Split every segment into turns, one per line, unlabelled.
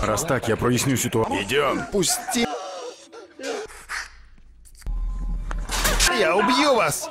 Раз так, я проясню ситуацию. Идем.
Пусти. Я убью вас!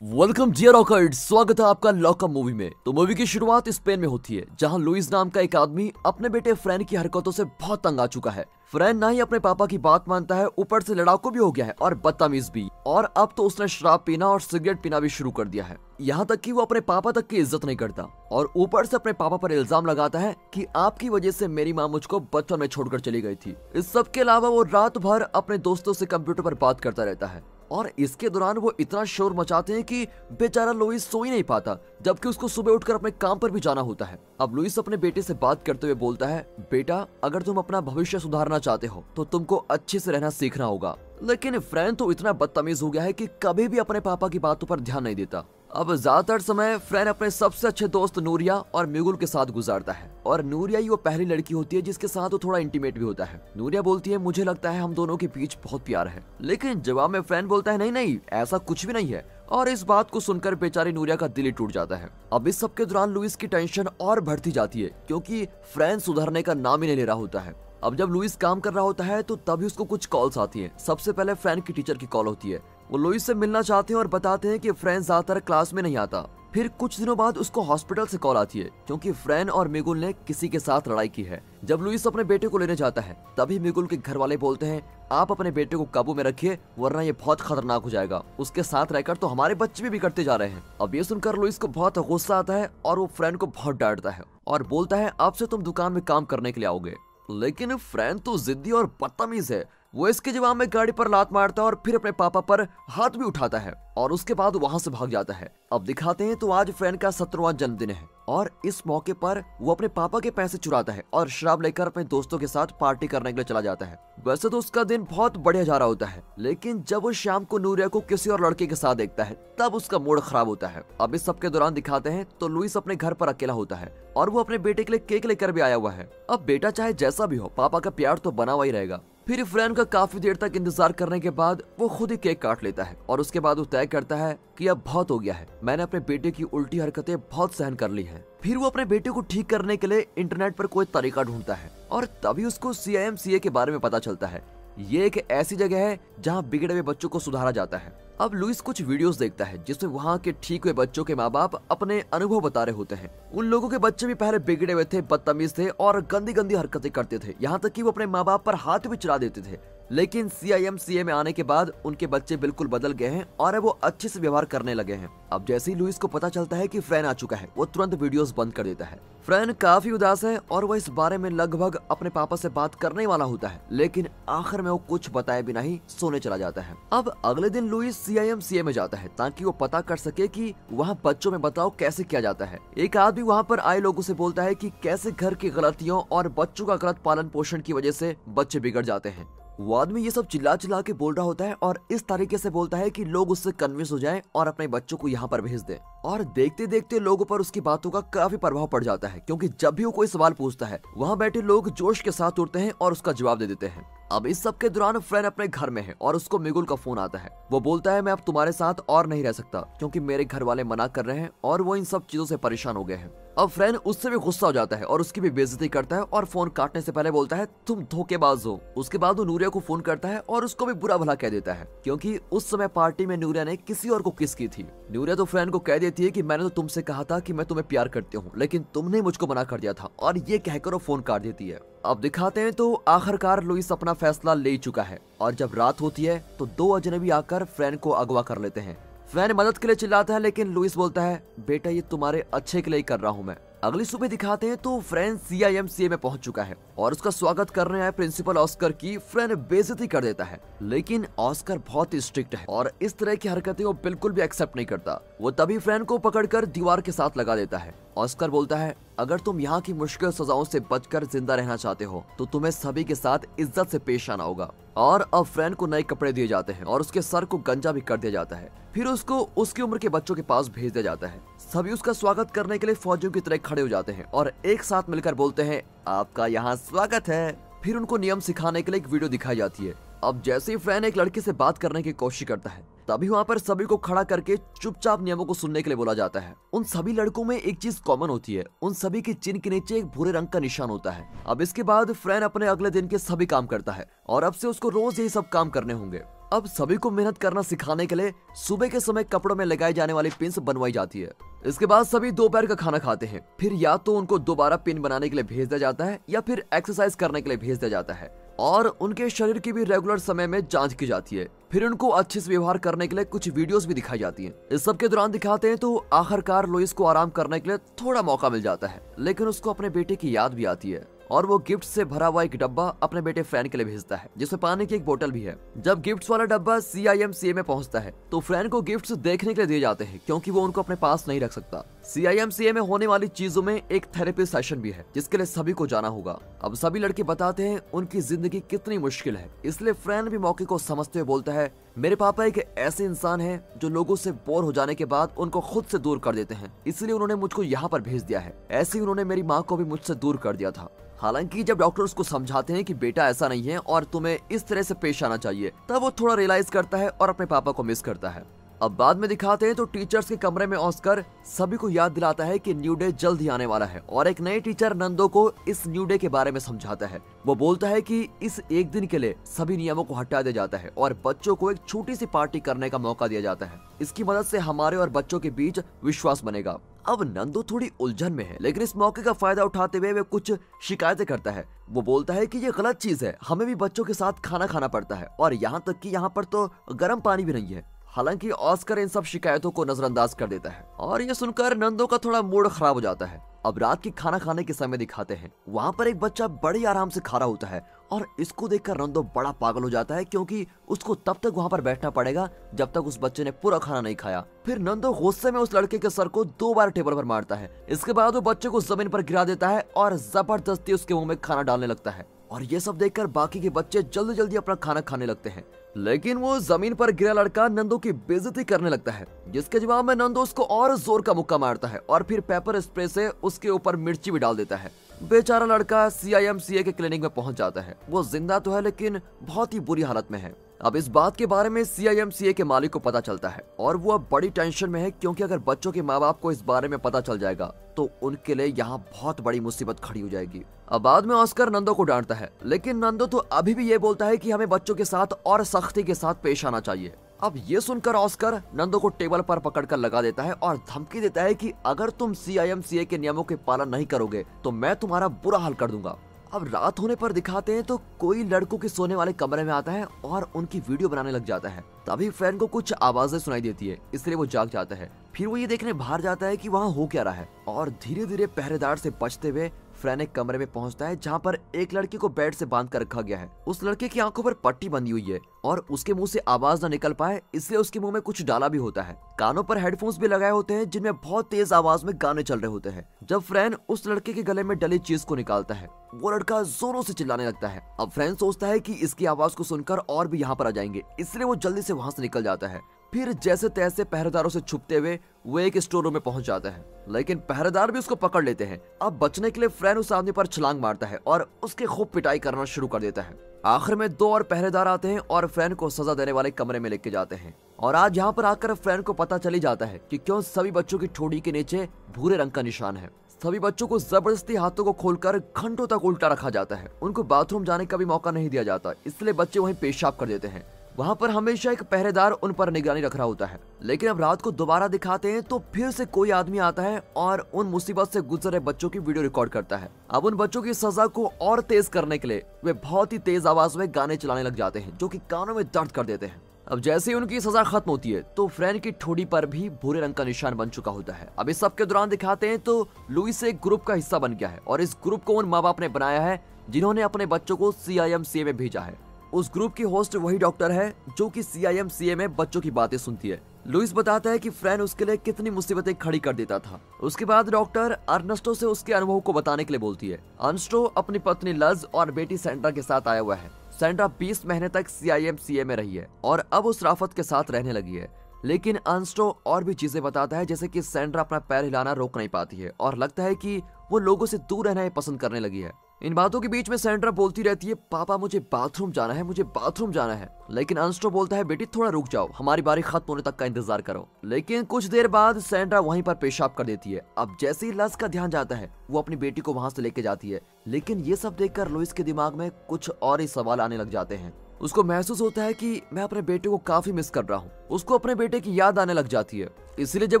Welcome dear रॉकर्ड, स्वागत है आपका लॉकअप मूवी में। तो मूवी की शुरुआत स्पेन में होती है, जहां लुइस नाम का एक आदमी अपने बेटे फ्रैन की हरकतों से बहुत तंग आ चुका है। फ्रैन ना ही अपने पापा की बात मानता है, ऊपर से लड़ाकू भी हो गया है और बदतमीज भी। और अब तो उसने शराब पीना और सिगरेट पीना भी शुरू कर दिया है, यहाँ तक कि वो अपने पापा तक की इज्जत नहीं करता। और ऊपर से अपने पापा पर इल्जाम लगाता है कि आपकी वजह से मेरी माँ मुझको बचपन में छोड़कर चली गई थी। इस सब के अलावा वो रात भर अपने दोस्तों से कंप्यूटर पर बात करता रहता है और इसके दौरान वो इतना शोर मचाते हैं कि बेचारा लुइस सो ही नहीं पाता, जबकि उसको सुबह उठकर अपने काम पर भी जाना होता है। अब लुइस अपने बेटे से बात करते हुए बोलता है, बेटा अगर तुम अपना भविष्य सुधारना चाहते हो तो तुमको अच्छे से रहना सीखना होगा। लेकिन फ्रैन तो इतना बदतमीज हो गया है कि कभी भी अपने पापा की बातों पर ध्यान नहीं देता। अब ज्यादातर समय फ्रैन अपने सबसे अच्छे दोस्त नूरिया और मिगुल के साथ गुजारता है और नूरिया ही वो पहली लड़की होती है जिसके साथ वो थोड़ा इंटीमेट भी होता है। नूरिया बोलती है, मुझे लगता है हम दोनों के बीच बहुत प्यार है। लेकिन जवाब में फ्रैन बोलता है, नहीं नहीं ऐसा कुछ भी नहीं है। और इस बात को सुनकर बेचारी नूरिया का दिल ही टूट जाता है। अब इस सब के दौरान लुइस की टेंशन और बढ़ती जाती है क्योंकि फ्रैन सुधरने का नाम ही नहीं ले रहा होता है। अब जब लुइस काम कर रहा होता है तो तभी उसको कुछ कॉल्स आती हैं। सबसे पहले फ्रैन की टीचर की कॉल होती है। वो लुइस से मिलना चाहते हैं और बताते हैं कि फ्रैन ज्यादातर क्लास में नहीं आता। फिर कुछ दिनों बाद उसको हॉस्पिटल से कॉल आती है क्योंकि फ्रैन और मिगुल ने किसी के साथ लड़ाई की है। जब लुइस अपने बेटे को लेने जाता है तभी मिगुल के घर वाले बोलते हैं, आप अपने बेटे को काबू में रखिए वरना ये बहुत खतरनाक हो जाएगा। उसके साथ रहकर तो हमारे बच्चे भी बिगड़ते जा रहे हैं। अब ये सुनकर लुइस को बहुत गुस्सा आता है और वो फ्रैन को बहुत डांटता है और बोलता है, अब से तुम दुकान में काम करने के लिए आओगे। लेकिन फ्रैन तो जिद्दी और बदतमीज है। वो इसके जवाब में गाड़ी पर लात मारता है और फिर अपने पापा पर हाथ भी उठाता है और उसके बाद वहां से भाग जाता है। अब दिखाते हैं तो आज फ्रैन का 17वां जन्मदिन है और इस मौके पर वो अपने पापा के पैसे चुराता है और शराब लेकर अपने दोस्तों के साथ पार्टी करने के लिए चला जाता है। वैसे तो उसका दिन बहुत बढ़िया जा रहा होता है, लेकिन जब वो शाम को नूरिया को किसी और लड़के के साथ देखता है तब उसका मूड खराब होता है। अब इस सब के दौरान दिखाते हैं तो लुइस अपने घर पर अकेला होता है और वो अपने बेटे के लिए केक लेकर भी आया हुआ है। अब बेटा चाहे जैसा भी हो, पापा का प्यार तो बना हुआ ही रहेगा। फिर फ्रैन का काफी देर तक इंतजार करने के बाद वो खुद ही केक काट लेता है और उसके बाद वो तय करता है कि अब बहुत हो गया है, मैंने अपने बेटे की उल्टी हरकतें बहुत सहन कर ली हैं। फिर वो अपने बेटे को ठीक करने के लिए इंटरनेट पर कोई तरीका ढूंढता है और तभी उसको CIMCA के बारे में पता चलता है। ये एक ऐसी जगह है जहाँ बिगड़े हुए बच्चों को सुधारा जाता है। अब लुइस कुछ वीडियोस देखता है जिसमें वहाँ के ठीक हुए बच्चों के माँ बाप अपने अनुभव बता रहे होते हैं। उन लोगों के बच्चे भी पहले बिगड़े हुए थे, बदतमीज थे और गंदी गंदी हरकतें करते थे, यहाँ तक कि वो अपने माँ बाप पर हाथ भी चला देते थे। लेकिन CIMCA में आने के बाद उनके बच्चे बिल्कुल बदल गए हैं और वो अच्छे से व्यवहार करने लगे हैं। अब जैसे ही लुइस को पता चलता है कि फ्रैन आ चुका है, वो तुरंत वीडियोस बंद कर देता है। फ्रैन काफी उदास है और वो इस बारे में लगभग अपने पापा से बात करने वाला होता है, लेकिन आखिर में वो कुछ बताए बिना ही सोने चला जाता है। अब अगले दिन लुइस CIMCA में जाता है ताकि वो पता कर सके कि वहाँ बच्चों में बदलाव कैसे किया जाता है। एक आदमी वहाँ पर आए लोगों से बोलता है कि कैसे घर की गलतियों और बच्चों का गलत पालन पोषण की वजह से बच्चे बिगड़ जाते हैं। वो आदमी ये सब चिल्ला चिल्ला के बोल रहा होता है और इस तरीके से बोलता है कि लोग उससे कन्विंस हो जाएं और अपने बच्चों को यहाँ पर भेज दें। और देखते देखते लोगों पर उसकी बातों का काफी प्रभाव पड़ जाता है क्योंकि जब भी वो कोई सवाल पूछता है वहाँ बैठे लोग जोश के साथ उठते हैं और उसका जवाब दे देते हैं। अब इस सब के दौरान फ्रैन अपने घर में है और उसको मिगुल का फोन आता है। वो बोलता है, मैं अब तुम्हारे साथ और नहीं रह सकता क्योंकि मेरे घर वाले मना कर रहे हैं और वो इन सब चीजों से परेशान हो गए हैं। अब फ्रैन उससे भी गुस्सा हो जाता है और उसकी भी बेइज्जती करता है और फोन काटने से पहले बोलता है, तुम धोखेबाज हो। उसके बाद वो नूरिया को फोन करता है और उसको भी बुरा भला कह देता है क्योंकि उस समय पार्टी में नूरिया ने किसी और को किस की थी। नूरिया तो फ्रैन को कह देती है कि मैंने तो तुमसे कहा था कि मैं तुम्हें प्यार करती हूँ, लेकिन तुमने मुझको मना कर दिया था, और ये कहकर वो फोन काट देती है। अब दिखाते हैं तो आखिरकार लुइस अपना फैसला ले चुका है और जब रात होती है तो दो अजनबी आकर फ्रैन को अगवा कर लेते हैं। फ्रैन मदद के लिए चिल्लाता है लेकिन लुइस बोलता है, बेटा ये तुम्हारे अच्छे के लिए कर रहा हूँ मैं। अगली सुबह दिखाते हैं तो फ्रैन CIMCA में पहुंच चुका है और उसका स्वागत करने आए प्रिंसिपल ऑस्कर की फ्रैन बेइज्जती कर देता है। लेकिन ऑस्कर बहुत ही स्ट्रिक्ट है और इस तरह की हरकतें वो बिल्कुल भी एक्सेप्ट नहीं करता। वो तभी फ्रैन को पकड़कर दीवार के साथ लगा देता है। ऑस्कर बोलता है, अगर तुम यहाँ की मुश्किल सजाओं से बचकर जिंदा रहना चाहते हो तो तुम्हें सभी के साथ इज्जत से पेश आना होगा। और अब फ्रैन को नए कपड़े दिए जाते हैं और उसके सर को गंजा भी कर दिया जाता है। फिर उसको उसकी उम्र के बच्चों के पास भेज दिया जाता है। सभी उसका स्वागत करने के लिए फौजियों की तरह खड़े हो जाते हैं और एक साथ मिलकर बोलते हैं, आपका यहाँ स्वागत है। फिर उनको नियम सिखाने के लिए एक वीडियो दिखाई जाती है। अब जैसे ही फ्रैन एक लड़के से बात करने की कोशिश करता है, तभी वहाँ पर सभी को खड़ा करके चुपचाप नियमों को सुनने के लिए बोला जाता है। उन सभी लड़कों में एक चीज कॉमन होती है, उन सभी के चिन्ह के नीचे एक भूरे रंग का निशान होता है। अब इसके बाद फ्रैन अपने अगले दिन के सभी काम करता है और अब से उसको रोज यही सब काम करने होंगे। अब सभी को मेहनत करना सिखाने के लिए सुबह के समय कपड़ों में लगाई जाने वाली पिन्स बनवाई जाती है। इसके बाद सभी दोपहर का खाना खाते हैं, फिर या तो उनको दोबारा पिन बनाने के लिए भेज दिया जाता है या फिर एक्सरसाइज करने के लिए भेज दिया जाता है और उनके शरीर की भी रेगुलर समय में जांच की जाती है। फिर उनको अच्छे से व्यवहार करने के लिए कुछ वीडियोस भी दिखाई जाती हैं। इस सब के दौरान दिखाते हैं तो आखिरकार लुइस को आराम करने के लिए थोड़ा मौका मिल जाता है, लेकिन उसको अपने बेटे की याद भी आती है और वो गिफ्ट से भरा हुआ एक डब्बा अपने बेटे फ्रैन के लिए भेजता है, जिसमें पानी की एक बोतल भी है। जब गिफ्ट्स वाला डब्बा CIMCA में पहुंचता है तो फ्रैन को गिफ्ट्स देखने के लिए दिए जाते हैं, क्योंकि वो उनको अपने पास नहीं रख सकता। CIMCA में होने वाली चीजों में एक थेरेपी सेशन भी है, जिसके लिए सभी को जाना होगा। अब सभी लड़के बताते हैं उनकी जिंदगी कितनी मुश्किल है, इसलिए फ्रैन भी मौके को समझते हुए बोलता है, मेरे पापा एक ऐसे इंसान हैं जो लोगों से बोर हो जाने के बाद उनको खुद से दूर कर देते हैं, इसलिए उन्होंने मुझको यहाँ पर भेज दिया है। ऐसे ही उन्होंने मेरी माँ को भी मुझसे दूर कर दिया था। हालांकि जब डॉक्टर उसको समझाते हैं कि बेटा ऐसा नहीं है और तुम्हें इस तरह से पेश आना चाहिए, तब वो थोड़ा रियलाइज करता है और अपने पापा को मिस करता है। अब बाद में दिखाते हैं तो टीचर्स के कमरे में ऑस्कर सभी को याद दिलाता है कि न्यू डे जल्द ही आने वाला है और एक नए टीचर नंदो को इस न्यू डे के बारे में समझाता है। वो बोलता है कि इस एक दिन के लिए सभी नियमों को हटा दिया जाता है और बच्चों को एक छोटी सी पार्टी करने का मौका दिया जाता है। इसकी मदद से हमारे और बच्चों के बीच विश्वास बनेगा। अब नंदो थोड़ी उलझन में है, लेकिन इस मौके का फायदा उठाते हुए वे कुछ शिकायतें करता है। वो बोलता है कि ये गलत चीज है, हमें भी बच्चों के साथ खाना खाना पड़ता है और यहाँ तक कि यहाँ पर तो गर्म पानी भी नहीं है। हालांकि ऑस्कर इन सब शिकायतों को नजरअंदाज कर देता है और ये सुनकर नंदो का थोड़ा मूड खराब हो जाता है। अब रात की खाना खाने के समय दिखाते हैं, वहाँ पर एक बच्चा बड़े आराम से खा रहा होता है और इसको देखकर नंदो बड़ा पागल हो जाता है, क्योंकि उसको तब तक वहाँ पर बैठना पड़ेगा जब तक उस बच्चे ने पूरा खाना नहीं खाया। फिर नंदो गुस्से में उस लड़के के सर को 2 बार टेबल पर मारता है। इसके बाद वो बच्चे को जमीन पर गिरा देता है और जबरदस्ती उसके मुंह में खाना डालने लगता है और ये सब देखकर बाकी के बच्चे जल्दी जल्दी अपना खाना खाने लगते हैं। लेकिन वो जमीन पर गिरा लड़का नंदो की बेइज्जती करने लगता है, जिसके जवाब में नंदो उसको और जोर का मुक्का मारता है और फिर पेपर स्प्रे से उसके ऊपर मिर्ची भी डाल देता है। बेचारा लड़का CIMCA के क्लिनिक में पहुंच जाता है। वो जिंदा तो है लेकिन बहुत ही बुरी हालत में है। अब इस बात के बारे में CIMCA के मालिक को पता चलता है और वो अब बड़ी टेंशन में है, क्योंकि अगर बच्चों के माँ बाप को इस बारे में पता चल जाएगा तो उनके लिए यहाँ बहुत बड़ी मुसीबत खड़ी हो जाएगी। अब बाद में ऑस्कर नंदो को डांटता है, लेकिन नंदो तो अभी भी ये बोलता है कि हमें बच्चों के साथ और सख्ती के साथ पेश आना चाहिए। अब ये सुनकर ऑस्कर नंदो को टेबल पर पकड़कर लगा देता है और धमकी देता है कि अगर तुम CIMCA के नियमों के पालन नहीं करोगे तो मैं तुम्हारा बुरा हाल कर दूंगा। अब रात होने पर दिखाते हैं तो कोई लड़कों के सोने वाले कमरे में आता है और उनकी वीडियो बनाने लग जाता है। तभी फ्रैन को कुछ आवाजें सुनाई देती है, इसलिए वो जाग जाता है। फिर वो ये देखने बाहर जाता है कि वहाँ हो क्या रहा है और धीरे धीरे पहरेदार से बचते हुए फ्रैन एक कमरे में पहुंचता है, जहाँ पर एक लड़के को बेड से बांध कर रखा गया है। उस लड़के की आंखों पर पट्टी बंधी हुई है और उसके मुंह से आवाज न निकल पाए, इसलिए उसके मुंह में कुछ डाला भी होता है। कानों पर हेडफोन्स भी लगाए होते हैं, जिनमें बहुत तेज आवाज में गाने चल रहे होते हैं। जब फ्रैन उस लड़के के गले में डली चीज को निकालता है, वो लड़का जोरों से चिल्लाने लगता है। अब फ्रैन सोचता है कि इसकी आवाज को सुनकर और भी यहाँ पर आ जाएंगे, इसलिए वो जल्दी से वहाँ से निकल जाता है। फिर जैसे तैसे पहरेदारों से छुपते हुए वो एक स्टोर रूम में पहुंच जाता है, लेकिन पहरेदार भी उसको पकड़ लेते हैं। अब बचने के लिए फ्रैन उस आदमी पर छलांग मारता है और उसके खूब पिटाई करना शुरू कर देता है। आखिर में 2 और पहरेदार आते हैं और फ्रैन को सजा देने वाले कमरे में लेके जाते हैं। और आज यहाँ पर आकर फ्रैन को पता चली जाता है कि क्यों सभी बच्चों की ठोड़ी के नीचे भूरे रंग का निशान है। सभी बच्चों को जबरदस्ती हाथों को खोलकर घंटों तक उल्टा रखा जाता है। उनको बाथरूम जाने का भी मौका नहीं दिया जाता, इसलिए बच्चे वहीं पेशाब कर देते हैं। वहाँ पर हमेशा एक पहरेदार उन पर निगरानी रख रहा होता है। लेकिन अब रात को दोबारा दिखाते हैं तो फिर से कोई आदमी आता है और उन मुसीबत से गुजर रहे बच्चों की वीडियो रिकॉर्ड करता है। अब उन बच्चों की सजा को और तेज करने के लिए वे बहुत ही तेज आवाज में गाने चलाने लग जाते हैं, जो कि कानों में दर्द कर देते हैं। अब जैसे ही उनकी सजा खत्म होती है तो फ्रैन की ठोड़ी पर भी भूरे रंग का निशान बन चुका होता है। अब इस सब के दौरान दिखाते हैं तो लुइस एक ग्रुप का हिस्सा बन गया है और इस ग्रुप को उन माँ बाप ने बनाया है जिन्होंने अपने बच्चों को CIMCA में भेजा है। उस ग्रुप की होस्ट वही डॉक्टर है जो कि CIMCA में बच्चों की बातें सुनती है। लुइस बताता है कि फ्रैन उसके लिए कितनी मुसीबतें खड़ी कर देता था। उसके बाद डॉक्टर अर्नेस्टो से उसके अनुभव को बताने के लिए बोलती है। अर्नेस्टो अपनी पत्नी लज और बेटी सैंड्रा के साथ आया हुआ है। सैंड्रा 20 महीने तक CIMCA में रही है और अब उस राफत के साथ रहने लगी है। लेकिन अर्नेस्टो और भी चीजें बताता है, जैसे कि सैंड्रा अपना पैर हिलाना रोक नहीं पाती है और लगता है कि वो लोगों से दूर रहना पसंद करने लगी है। इन बातों के बीच में सैंड्रा बोलती रहती है, पापा मुझे बाथरूम जाना है, मुझे बाथरूम जाना है। लेकिन अर्नेस्टो बोलता है, बेटी थोड़ा रुक जाओ, हमारी बारी खत्म होने तक का इंतजार करो। लेकिन कुछ देर बाद सैंड्रा वहीं पर पेशाब कर देती है। अब जैसे ही लस का ध्यान जाता है वो अपनी बेटी को वहां से लेके जाती है। लेकिन ये सब देखकर लुइस के दिमाग में कुछ और ही सवाल आने लग जाते हैं। उसको महसूस होता है कि मैं अपने बेटे को काफी मिस कर रहा हूँ। उसको अपने बेटे की याद आने लग जाती है। इसलिए जब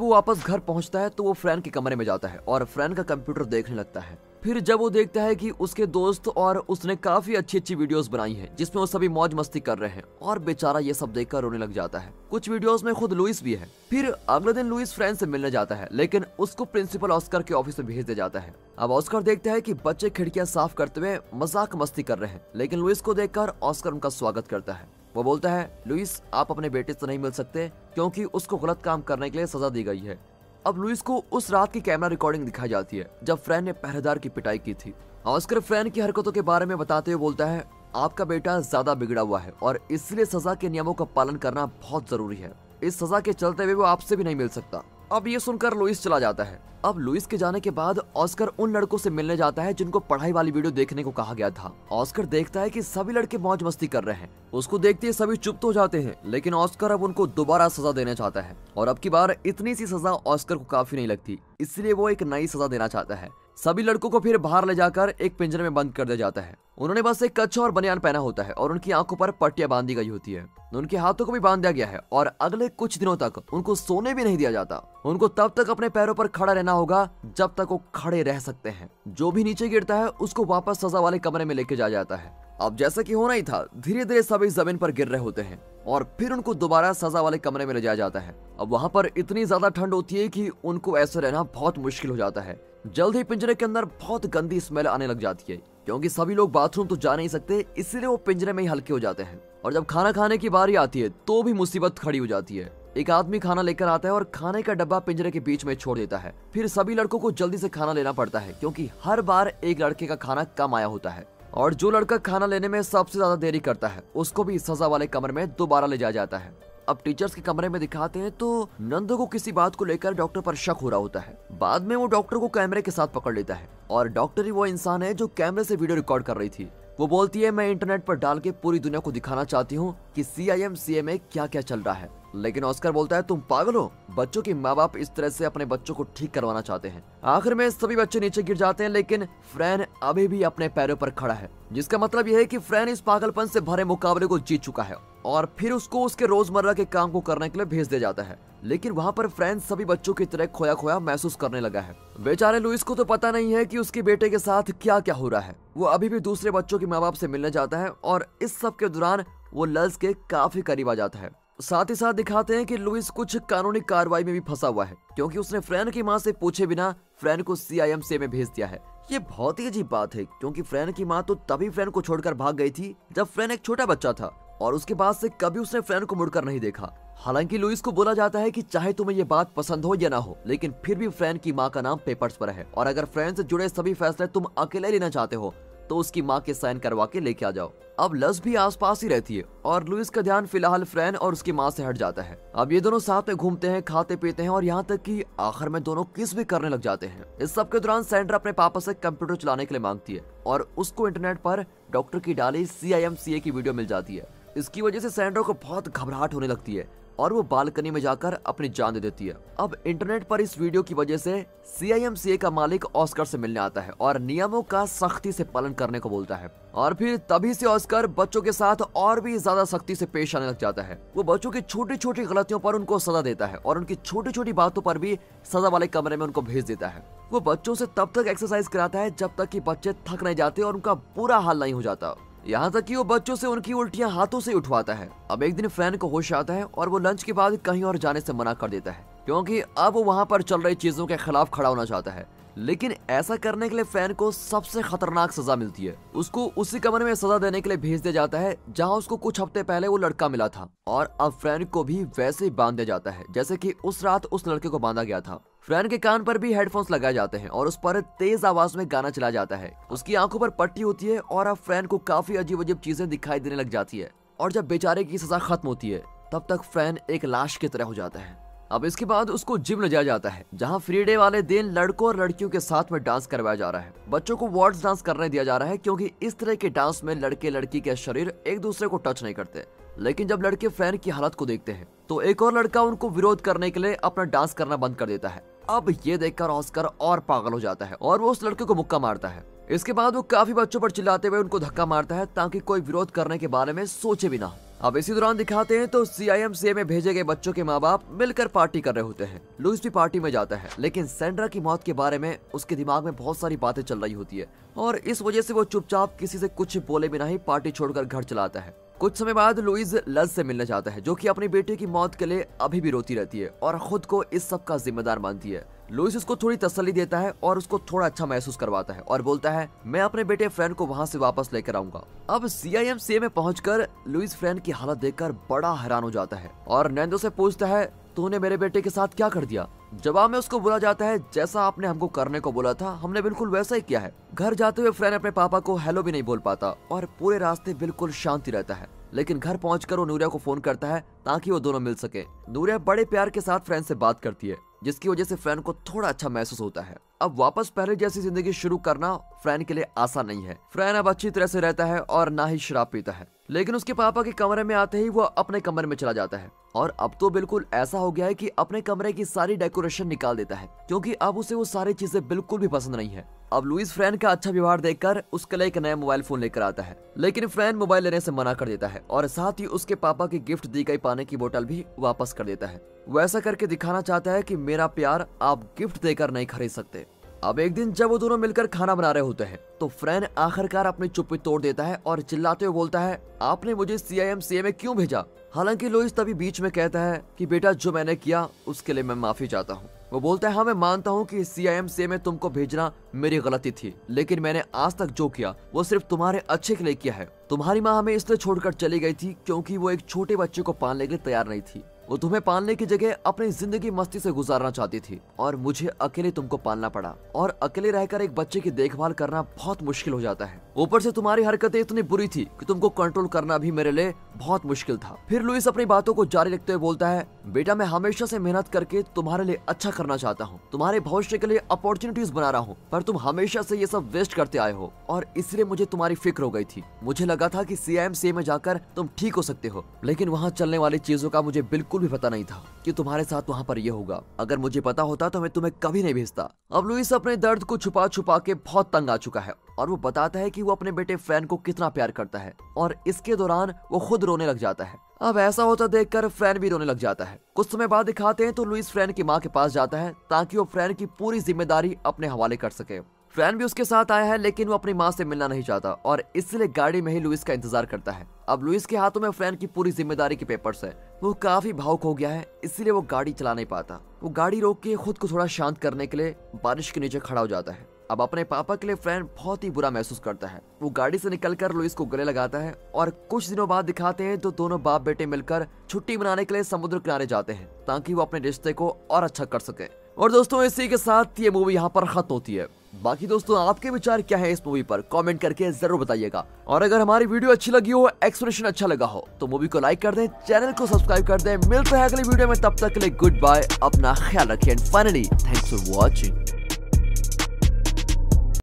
वो वापस घर पहुंचता है तो वो फ्रैन के कमरे में जाता है और फ्रैन का कंप्यूटर देखने लगता है। फिर जब वो देखता है कि उसके दोस्त और उसने काफी अच्छी वीडियोस बनाई हैं जिसमें वो सभी मौज मस्ती कर रहे हैं, और बेचारा ये सब देखकर रोने लग जाता है। कुछ वीडियोस में खुद लुइस भी है। फिर अगले दिन लुइस फ्रैन से मिलने जाता है, लेकिन उसको प्रिंसिपल ऑस्कर के ऑफिस में भेज दिया जाता है। अब ऑस्कर देखता है कि बच्चे खिड़कियां साफ करते हुए मजाक मस्ती कर रहे हैं, लेकिन लुइस को देखकर ऑस्कर उनका स्वागत करता है। वो बोलता है, लुइस आप अपने बेटे से नहीं मिल सकते क्योंकि उसको गलत काम करने के लिए सजा दी गई है। अब लुइस को उस रात की कैमरा रिकॉर्डिंग दिखाई जाती है जब फ्रैन ने पहरेदार की पिटाई की थी। ऑस्कर फ्रैन की हरकतों के बारे में बताते हुए बोलता है, आपका बेटा ज्यादा बिगड़ा हुआ है और इसलिए सजा के नियमों का पालन करना बहुत जरूरी है। इस सजा के चलते हुए वो आपसे भी नहीं मिल सकता। अब ये सुनकर लुइस चला जाता है। अब लुइस के जाने के बाद ऑस्कर उन लड़कों से मिलने जाता है जिनको पढ़ाई वाली वीडियो देखने को कहा गया था। ऑस्कर देखता है कि सभी लड़के मौज मस्ती कर रहे हैं। उसको देखते ही सभी चुप तो जाते हैं, लेकिन ऑस्कर अब उनको दोबारा सजा देना चाहता है और अब की बार इतनी सी सजा ऑस्कर को काफी नहीं लगती, इसलिए वो एक नई सजा देना चाहता है। सभी लड़कों को फिर बाहर ले जाकर एक पिंजरे में बंद कर दिया जाता है। उन्होंने बस एक कच्छा और बनियान पहना होता है और उनकी आंखों पर पट्टियां बांधी गई होती है। उनके हाथों को भी बांध दिया गया है और अगले कुछ दिनों तक उनको सोने भी नहीं दिया जाता। उनको तब तक अपने पैरों पर खड़ा रहना होगा जब तक वो खड़े रह सकते हैं। जो भी नीचे गिरता है उसको वापस सजा वाले कमरे में लेके जाया जाता है। अब जैसा कि होना ही था, धीरे धीरे सभी जमीन पर गिर रहे होते हैं और फिर उनको दोबारा सजा वाले कमरे में ले जाया जाता है। अब वहाँ पर इतनी ज्यादा ठंड होती है कि उनको ऐसे रहना बहुत मुश्किल हो जाता है। जल्द ही पिंजरे के अंदर बहुत गंदी स्मेल आने लग जाती है, क्योंकि सभी लोग बाथरूम तो जा नहीं सकते, इसलिए वो पिंजरे में ही हल्के हो जाते हैं। और जब खाना खाने की बारी आती है तो भी मुसीबत खड़ी हो जाती है। एक आदमी खाना लेकर आता है और खाने का डब्बा पिंजरे के बीच में छोड़ देता है। फिर सभी लड़कों को जल्दी से खाना लेना पड़ता है, क्योंकि हर बार एक लड़के का खाना कम आया होता है। और जो लड़का खाना लेने में सबसे ज्यादा देरी करता है उसको भी सजा वाले कमरे में दोबारा ले जाया जाता है। अब टीचर्स के कमरे में दिखाते हैं तो नंदो को किसी बात को लेकर डॉक्टर पर शक हो रहा होता है। बाद में वो डॉक्टर को कैमरे के साथ पकड़ लेता है और डॉक्टर ही वो इंसान है जो कैमरे से वीडियो रिकॉर्ड कर रही थी। वो बोलती है, मैं इंटरनेट पर डाल के पूरी दुनिया को दिखाना चाहती हूँ कि CIMCA में क्या क्या चल रहा है। लेकिन ऑस्कर बोलता है, तुम पागल हो, बच्चों के माँ बाप इस तरह से अपने बच्चों को ठीक करवाना चाहते हैं। आखिर में सभी बच्चे नीचे गिर जाते हैं, लेकिन फ्रैन अभी भी अपने पैरों पर खड़ा है, जिसका मतलब यह है कि फ्रैन इस पागलपन से भरे मुकाबले को जीत चुका है और फिर उसको उसके रोजमर्रा के काम को करने के लिए भेज दिया जाता है। लेकिन वहाँ पर फ्रैन सभी बच्चों की तरह खोया खोया महसूस करने लगा है। बेचारे लुइस को तो पता नहीं है कि उसके बेटे के साथ क्या क्या हो रहा है। वो अभी भी दूसरे बच्चों के माँ बाप से मिलने जाता है और इस सब के दौरान वो लस के काफी करीब आ जाता है। साथ ही साथ दिखाते हैं कि लुइस कुछ कानूनी कार्रवाई में भी फंसा हुआ है, क्योंकि उसने फ्रैन की माँ से पूछे बिना फ्रैन को CIMCA में भेज दिया है। ये बहुत ही अजीब बात है, क्योंकि फ्रैन की माँ तो तभी फ्रैन को छोड़कर भाग गई थी जब फ्रैन एक छोटा बच्चा था और उसके बाद से कभी उसने फ्रैन को मुड़कर नहीं देखा। हालांकि लुइस को बोला जाता है कि चाहे तुम्हें ये बात पसंद हो या ना हो, लेकिन फिर भी फ्रैन की माँ का नाम पेपर्स पर है और अगर फ्रैन से जुड़े सभी फैसले तुम अकेले लेना चाहते हो तो उसकी माँ के साइन करवा के लेके आ जाओ। अब लस भी आसपास ही रहती है और लुइस का ध्यान फिलहाल फ्रैन और उसकी माँ से हट जाता है। अब ये दोनों साथ में घूमते हैं, खाते पीते हैं और यहाँ तक कि आखिर में दोनों किस भी करने लग जाते हैं। इस सब के दौरान सैंड्रा अपने पापा से कंप्यूटर चलाने के लिए मांगती है और उसको इंटरनेट पर डॉक्टर की डाली CIMCA की वीडियो मिल जाती है। इसकी वजह से सैंड्रा को बहुत घबराहट होने लगती है और वो बालकनी में जाकर अपनी जान दे देती है। अब इंटरनेट पर इस वीडियो की वजह से CIMCA का मालिक ऑस्कर से मिलने आता है और नियमों का सख्ती से पालन करने को बोलता है और फिर तभी से ऑस्कर बच्चों के साथ और भी ज्यादा सख्ती से पेश आने लग जाता है। वो बच्चों की छोटी छोटी गलतियों पर उनको सजा देता है और उनकी छोटी छोटी बातों पर भी सजा वाले कमरे में उनको भेज देता है। वो बच्चों से तब तक एक्सरसाइज कराता है जब तक कि बच्चे थक नहीं जाते और उनका बुरा हाल नहीं हो जाता। यहाँ तक कि वो बच्चों से उनकी उल्टियां हाथों से उठवाता है। अब एक दिन फ्रैन को होश आता है और वो लंच के बाद कहीं और जाने से मना कर देता है, क्योंकि अब वो वहाँ पर चल रही चीजों के खिलाफ खड़ा होना चाहता है। लेकिन ऐसा करने के लिए फ्रैन को सबसे खतरनाक सजा मिलती है। उसको उसी कमरे में सजा देने के लिए भेज दिया जाता है जहाँ उसको कुछ हफ्ते पहले वो लड़का मिला था और अब फ्रैन को भी वैसे ही बांध दिया जाता है जैसे कि उस रात उस लड़के को बांधा गया था। फ्रैन के कान पर भी हेडफोन्स लगाए जाते हैं और उस पर तेज आवाज में गाना चलाया जाता है। उसकी आंखों पर पट्टी होती है और अब फ्रैन को काफी अजीब अजीब चीजें दिखाई देने लग जाती है। और जब बेचारे की सजा खत्म होती है तब तक फ्रैन एक लाश की तरह हो जाता है। अब इसके बाद उसको जिम ले जाया जाता है, जहाँ फ्री डे वाले दिन लड़कों और लड़कियों के साथ में डांस करवाया जा रहा है। बच्चों को वार्ड्स डांस करने दिया जा रहा है, क्योंकि इस तरह के डांस में लड़के लड़की के शरीर एक दूसरे को टच नहीं करते। लेकिन जब लड़के फ्रैन की हालत को देखते हैं तो एक और लड़का उनको विरोध करने के लिए अपना डांस करना बंद कर देता है। अब ये देखकर ऑस्कर और पागल हो जाता है और वो उस लड़के को मुक्का मारता है। इसके बाद वो काफी बच्चों पर चिल्लाते हुए उनको धक्का मारता है, ताकि कोई विरोध करने के बारे में सोचे भी ना। अब इसी दौरान दिखाते हैं तो CIMCA में भेजे गए बच्चों के माँ बाप मिलकर पार्टी कर रहे होते हैं। लुइस भी पार्टी में जाता है, लेकिन सैंड्रा की मौत के बारे में उसके दिमाग में बहुत सारी बातें चल रही होती है और इस वजह से वो चुपचाप किसी से कुछ बोले बिना ही पार्टी छोड़कर घर चला आता है। कुछ समय बाद लुइस लज से मिलने जाता है, जो कि अपनी बेटे की मौत के लिए अभी भी रोती रहती है और खुद को इस सब का जिम्मेदार मानती है। लुइस उसको थोड़ी तसल्ली देता है और उसको थोड़ा अच्छा महसूस करवाता है और बोलता है मैं अपने बेटे फ्रैन को वहां से वापस लेकर आऊंगा। अब CIMCA में पहुंचकर लुइस फ्रैन की हालत देखकर बड़ा हैरान हो जाता है और नैंडो से पूछता है तूने मेरे बेटे के साथ क्या कर दिया। जवाब में उसको बोला जाता है जैसा आपने हमको करने को बोला था हमने बिल्कुल वैसा ही किया है। घर जाते हुए फ्रैन अपने पापा को हेलो भी नहीं बोल पाता और पूरे रास्ते बिल्कुल शांति रहता है। लेकिन घर पहुंचकर वो नूरिया को फोन करता है ताकि वो दोनों मिल सके। नूरिया बड़े प्यार के साथ फ्रैन से बात करती है, जिसकी वजह से फ्रैन को थोड़ा अच्छा महसूस होता है। अब वापस पहले जैसी जिंदगी शुरू करना फ्रैन के लिए आसान नहीं है। फ्रैन अब अच्छी तरह से रहता है और ना ही शराब पीता है, लेकिन उसके पापा के कमरे में आते ही वो अपने कमरे में चला जाता है और अब तो बिल्कुल ऐसा हो गया है कि अपने कमरे की सारी डेकोरेशन निकाल देता है, क्योंकि अब उसे वो सारी चीजें बिल्कुल भी पसंद नहीं है। अब लुइस फ्रैन का अच्छा व्यवहार देखकर उसके लिए एक नया मोबाइल फोन लेकर आता है, लेकिन फ्रैन मोबाइल लेने से मना कर देता है और साथ ही उसके पापा की गिफ्ट दी गई पानी की बोतल भी वापस कर देता है। वो ऐसा करके दिखाना चाहता है कि मेरा प्यार आप गिफ्ट देकर नहीं खरीद सकते। अब एक दिन जब वो दोनों मिलकर खाना बना रहे होते हैं तो फ्रैन आखिरकार अपनी चुप्पी तोड़ देता है और चिल्लाते हुए बोलता है आपने मुझे CIMCA में क्यों भेजा। हालांकि लुइस तभी बीच में कहता है कि बेटा जो मैंने किया उसके लिए मैं माफी चाहता हूँ। वो बोलता है हाँ मैं मानता हूँ कि CIMCA में तुमको भेजना मेरी गलती थी, लेकिन मैंने आज तक जो किया वो सिर्फ तुम्हारे अच्छे के लिए किया है। तुम्हारी माँ हमें इसलिए छोड़कर चली गई थी क्योंकि वो एक छोटे बच्चे को पालने के लिए तैयार नहीं थी। वो तुम्हें पालने की जगह अपनी जिंदगी मस्ती से गुजारना चाहती थी और मुझे अकेले तुमको पालना पड़ा और अकेले रहकर एक बच्चे की देखभाल करना बहुत मुश्किल हो जाता है। ऊपर से तुम्हारी हरकतें इतनी बुरी थी कि तुमको कंट्रोल करना भी मेरे लिए बहुत मुश्किल था। फिर लुइस अपनी बातों को जारी रखते हुए बोलता है बेटा मैं हमेशा से मेहनत करके तुम्हारे लिए अच्छा करना चाहता हूँ, तुम्हारे भविष्य के लिए अपॉर्चुनिटीज बना रहा हूँ, पर तुम हमेशा से ये सब वेस्ट करते आए हो और इसलिए मुझे तुम्हारी फिक्र हो गई थी। मुझे लगा था कि CIMCA में जाकर तुम ठीक हो सकते हो, लेकिन वहाँ चलने वाली चीजों का मुझे बिल्कुल भी पता नहीं था कि तुम्हारे साथ वहाँ पर ये होगा। अगर मुझे पता होता तो मैं तुम्हें कभी नहीं भेजता। अब लुइस अपने दर्द को छुपा छुपा के बहुत तंग आ चुका है और वो बताता है कि वो अपने बेटे फ्रैन को कितना प्यार करता है और इसके दौरान वो खुद रोने लग जाता है। अब ऐसा होता देखकर फ्रैन भी रोने लग जाता है। कुछ समय बाद दिखाते हैं तो लुइस फ्रैन की माँ के पास जाता है ताकि वो फ्रैन की पूरी जिम्मेदारी अपने हवाले कर सके। फ्रैन भी उसके साथ आया है, लेकिन वो अपनी माँ से मिलना नहीं चाहता और इसलिए गाड़ी में ही लुइस का इंतजार करता है। अब लुइस के हाथों में फ्रैन की पूरी जिम्मेदारी के पेपर्स है। वो काफी भावुक हो गया है, इसलिए वो गाड़ी चला नहीं पाता। वो गाड़ी रोक के खुद को थोड़ा शांत करने के लिए बारिश के नीचे खड़ा हो जाता है। अब अपने पापा के लिए फ्रैन बहुत ही बुरा महसूस करता है। वो गाड़ी से निकलकर लुइस को गले लगाता है और कुछ दिनों बाद दिखाते हैं तो दोनों बाप बेटे मिलकर छुट्टी मनाने के लिए समुद्र किनारे जाते हैं ताकि वो अपने रिश्ते को और अच्छा कर सके। और दोस्तों इसी के साथ ये मूवी यहाँ पर खत्म होती है। बाकी दोस्तों आपके विचार क्या है इस मूवी पर कमेंट करके जरूर बताइएगा। और अगर हमारी वीडियो अच्छी लगी हो, एक्सप्लेनेशन अच्छा लगा हो तो मूवी को लाइक कर दें, चैनल को सब्सक्राइब कर दें। मिलते हैं अगली वीडियो में, तब तक के लिए गुड बाय, अपना ख्याल रखिए and finally thanks for watching.